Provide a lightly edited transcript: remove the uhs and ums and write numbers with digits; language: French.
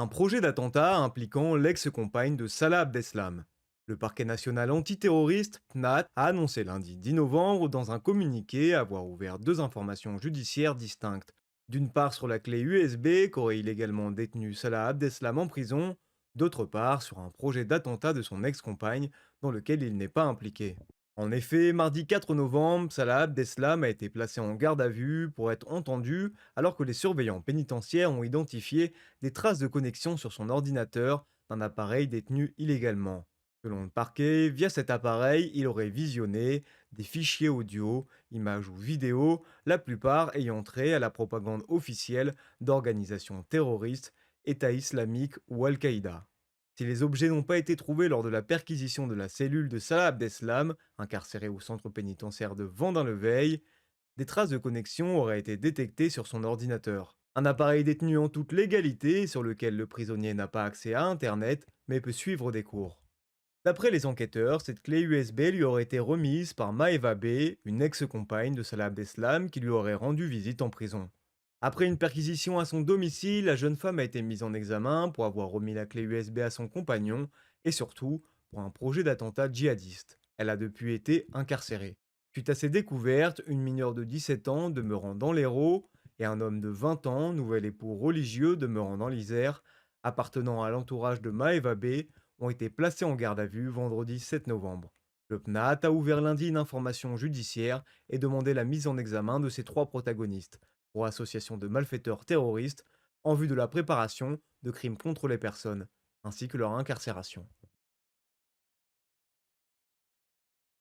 Un projet d'attentat impliquant l'ex-compagne de Salah Abdeslam. Le parquet national antiterroriste, PNAT, a annoncé lundi 10 novembre dans un communiqué avoir ouvert deux informations judiciaires distinctes. D'une part sur la clé USB qu'aurait illégalement détenue Salah Abdeslam en prison, d'autre part sur un projet d'attentat de son ex-compagne dans lequel il n'est pas impliqué. En effet, mardi 4 novembre, Salah Abdeslam a été placé en garde à vue pour être entendu alors que les surveillants pénitentiaires ont identifié des traces de connexion sur son ordinateur d'un appareil détenu illégalement. Selon le parquet, via cet appareil, il aurait visionné des fichiers audio, images ou vidéos, la plupart ayant trait à la propagande officielle d'organisations terroristes, État islamique ou Al-Qaïda. Si les objets n'ont pas été trouvés lors de la perquisition de la cellule de Salah Abdeslam, incarcéré au centre pénitentiaire de Vendin-le-Veil, des traces de connexion auraient été détectées sur son ordinateur. Un appareil détenu en toute légalité sur lequel le prisonnier n'a pas accès à Internet mais peut suivre des cours. D'après les enquêteurs, cette clé USB lui aurait été remise par Maeva B, une ex-compagne de Salah Abdeslam qui lui aurait rendu visite en prison. Après une perquisition à son domicile, la jeune femme a été mise en examen pour avoir remis la clé USB à son compagnon et surtout pour un projet d'attentat djihadiste. Elle a depuis été incarcérée. Suite à ces découvertes, une mineure de 17 ans demeurant dans l'Hérault et un homme de 20 ans, nouvel époux religieux demeurant dans l'Isère, appartenant à l'entourage de Maeva B, ont été placés en garde à vue vendredi 7 novembre. Le PNAT a ouvert lundi une information judiciaire et demandé la mise en examen de ces trois protagonistes pour association de malfaiteurs terroristes en vue de la préparation de crimes contre les personnes, ainsi que leur incarcération.